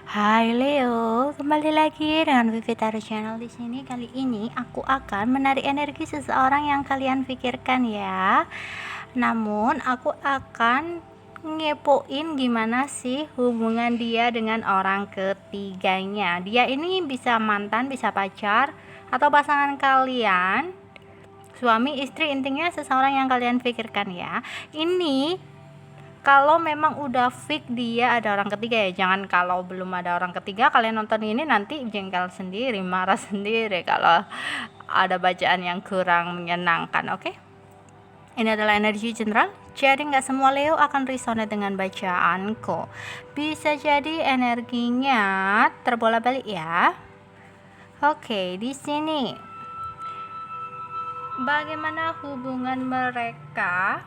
Hai Leo, kembali lagi dengan Vivitari Channel di sini. Kali ini aku akan menarik energi seseorang yang kalian pikirkan ya. Namun aku akan ngepoin gimana sih hubungan dia dengan orang ketiganya. Dia ini bisa mantan, bisa pacar, atau pasangan kalian, suami, istri, intinya seseorang yang kalian pikirkan ya. Ini kalau memang udah fix dia ada orang ketiga ya, jangan kalau belum ada orang ketiga kalian nonton ini nanti jengkel sendiri, marah sendiri kalau ada bacaan yang kurang menyenangkan. Oke? Ini adalah energi general, jadi nggak semua Leo akan resonate dengan bacaanku. Bisa jadi energinya terbolak-balik ya. Oke, di sini bagaimana hubungan mereka?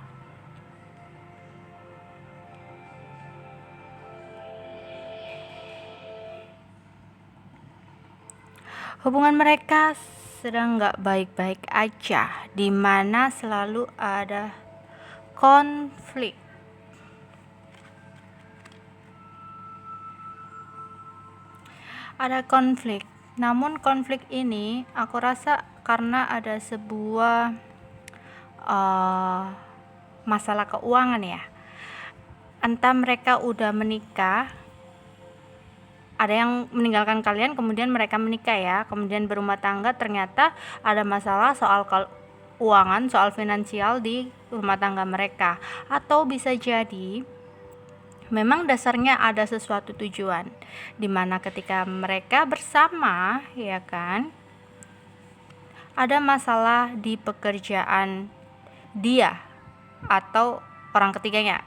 Hubungan mereka sedang nggak baik-baik aja, dimana selalu ada konflik. Ada konflik, namun konflik ini aku rasa karena ada sebuah masalah keuangan ya. Entah mereka udah menikah, ada yang meninggalkan kalian kemudian mereka menikah ya, kemudian berumah tangga, ternyata ada masalah soal keuangan, soal finansial di rumah tangga mereka. Atau bisa jadi memang dasarnya ada sesuatu tujuan, dimana ketika mereka bersama ya kan, ada masalah di pekerjaan dia atau orang ketiganya.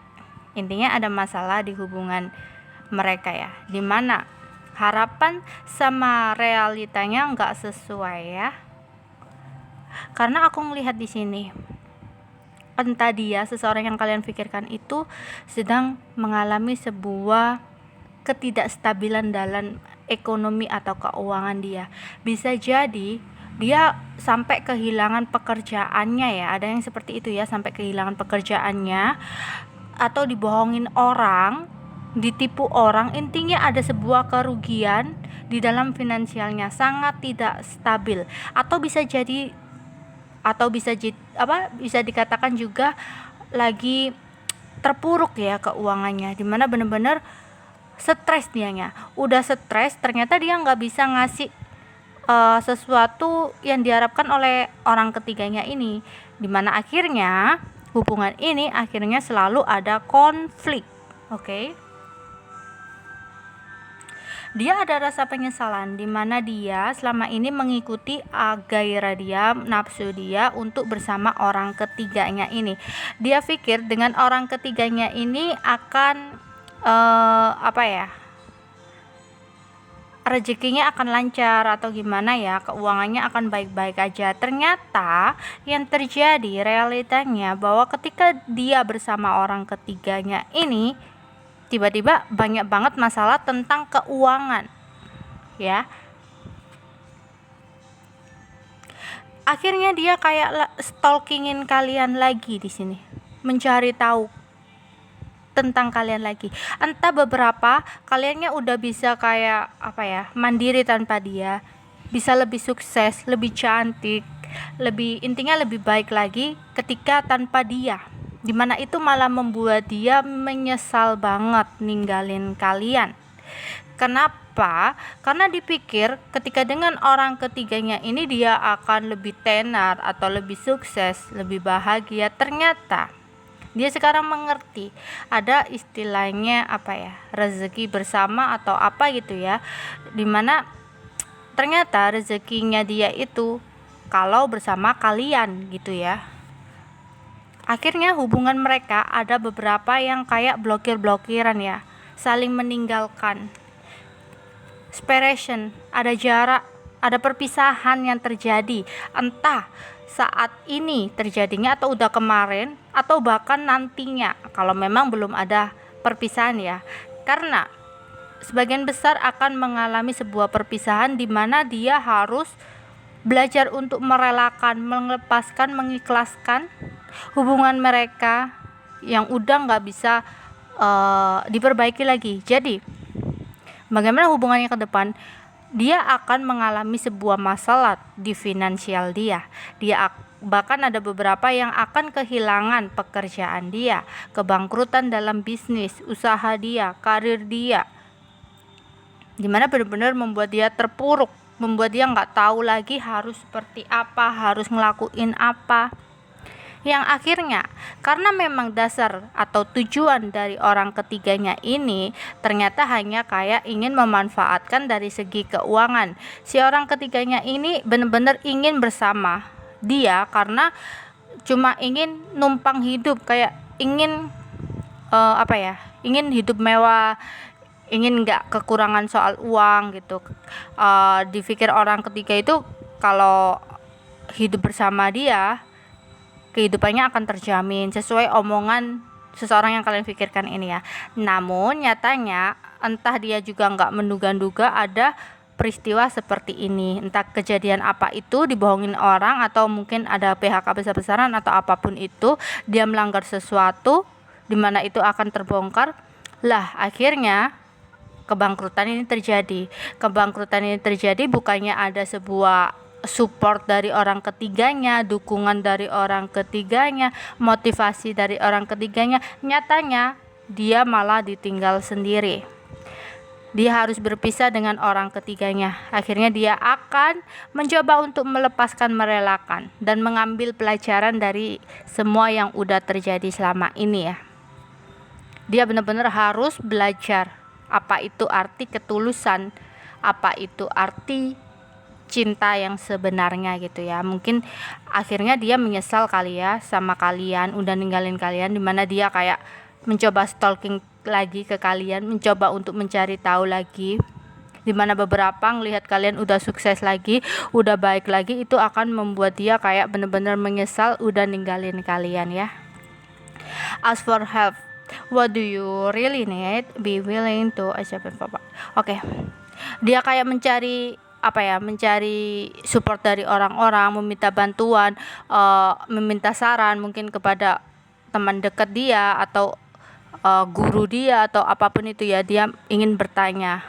Intinya ada masalah di hubungan mereka ya, dimana harapan sama realitanya nggak sesuai ya. Karena aku melihat di sini, entah dia, seseorang yang kalian pikirkan itu sedang mengalami sebuah ketidakstabilan dalam ekonomi atau keuangan dia. Bisa jadi dia sampai kehilangan pekerjaannya ya, ada yang seperti itu ya, sampai kehilangan pekerjaannya atau dibohongin orang, ditipu orang. Intinya ada sebuah kerugian di dalam finansialnya, sangat tidak stabil. Atau bisa bisa dikatakan juga lagi terpuruk ya keuangannya, dimana bener-bener stres dianya. Udah stres, ternyata dia nggak bisa ngasih sesuatu yang diharapkan oleh orang ketiganya ini, dimana akhirnya hubungan ini akhirnya selalu ada konflik. Oke? Dia ada rasa penyesalan di mana dia selama ini mengikuti gairah dia, nafsu dia untuk bersama orang ketiganya ini. Dia pikir dengan orang ketiganya ini akan rezekinya akan lancar atau gimana ya, keuangannya akan baik-baik aja. Ternyata yang terjadi realitanya bahwa ketika dia bersama orang ketiganya ini, tiba-tiba banyak banget masalah tentang keuangan ya. Akhirnya dia kayak stalkingin kalian lagi di sini, mencari tahu tentang kalian lagi. Entah beberapa kaliannya udah bisa kayak mandiri tanpa dia, bisa lebih sukses, lebih cantik, intinya lebih baik lagi ketika tanpa dia, dimana itu malah membuat dia menyesal banget ninggalin kalian. Kenapa? Karena dipikir ketika dengan orang ketiganya ini dia akan lebih tenar atau lebih sukses, lebih bahagia. Ternyata dia sekarang mengerti ada istilahnya rezeki bersama atau apa gitu ya, dimana ternyata rezekinya dia itu kalau bersama kalian gitu ya. Akhirnya hubungan mereka ada beberapa yang kayak blokir-blokiran ya, saling meninggalkan, separation, ada jarak, ada perpisahan yang terjadi, entah saat ini terjadinya atau udah kemarin atau bahkan nantinya kalau memang belum ada perpisahan ya. Karena sebagian besar akan mengalami sebuah perpisahan di mana dia harus belajar untuk merelakan, melepaskan, mengikhlaskan hubungan mereka yang udah nggak bisa diperbaiki lagi. Jadi Bagaimana hubungannya ke depan? Dia akan mengalami sebuah masalah di finansial dia. Bahkan ada beberapa yang akan kehilangan pekerjaan dia, kebangkrutan dalam bisnis, usaha dia, karir dia, dimana benar-benar membuat dia terpuruk, membuat dia nggak tahu lagi harus seperti apa, harus ngelakuin apa. Yang akhirnya karena memang dasar atau tujuan dari orang ketiganya ini ternyata hanya kayak ingin memanfaatkan dari segi keuangan. Si orang ketiganya ini benar-benar ingin bersama dia karena cuma ingin numpang hidup, kayak ingin ingin hidup mewah, ingin nggak kekurangan soal uang gitu. Dipikir orang ketiga itu kalau hidup bersama dia kehidupannya akan terjamin sesuai omongan seseorang yang kalian pikirkan ini ya. Namun nyatanya entah dia juga nggak menduga-duga ada peristiwa seperti ini, entah kejadian apa itu, dibohongin orang atau mungkin ada PHK besar-besaran atau apapun itu, dia melanggar sesuatu dimana itu akan terbongkar lah. Akhirnya kebangkrutan ini terjadi bukannya ada sebuah support dari orang ketiganya, dukungan dari orang ketiganya, motivasi dari orang ketiganya. Nyatanya dia malah ditinggal sendiri. Dia harus berpisah dengan orang ketiganya. Akhirnya dia akan mencoba untuk melepaskan, merelakan, dan mengambil pelajaran dari semua yang udah terjadi selama ini ya. Dia benar-benar harus belajar apa itu arti ketulusan, apa itu arti cinta yang sebenarnya gitu ya. Mungkin akhirnya dia menyesal kali ya sama kalian, udah ninggalin kalian, dimana dia kayak mencoba stalking lagi ke kalian, mencoba untuk mencari tahu lagi, dimana beberapa ngelihat kalian udah sukses lagi, udah baik lagi, itu akan membuat dia kayak bener-bener menyesal udah ninggalin kalian ya. Ask for help. What do you really need? Be willing to accept it. Oke. Dia kayak mencari support dari orang-orang, meminta bantuan, meminta saran mungkin kepada teman dekat dia atau guru dia atau apapun itu ya. Dia ingin bertanya,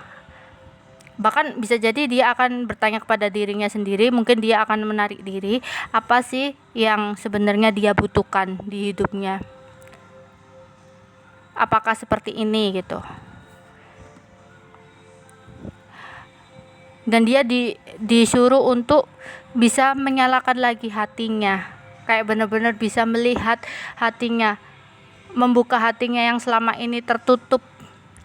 bahkan bisa jadi dia akan bertanya kepada dirinya sendiri. Mungkin dia akan menarik diri, apa sih yang sebenarnya dia butuhkan di hidupnya, apakah seperti ini gitu. Dan dia disuruh untuk bisa menyalakan lagi hatinya, kayak benar-benar bisa melihat hatinya, membuka hatinya yang selama ini tertutup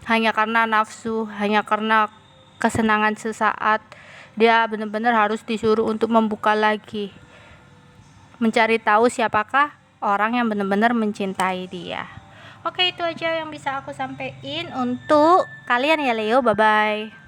hanya karena nafsu, hanya karena kesenangan sesaat. Dia benar-benar harus disuruh untuk membuka lagi, mencari tahu siapakah orang yang benar-benar mencintai dia. Oke, itu aja yang bisa aku sampaikan untuk kalian ya Leo. Bye bye.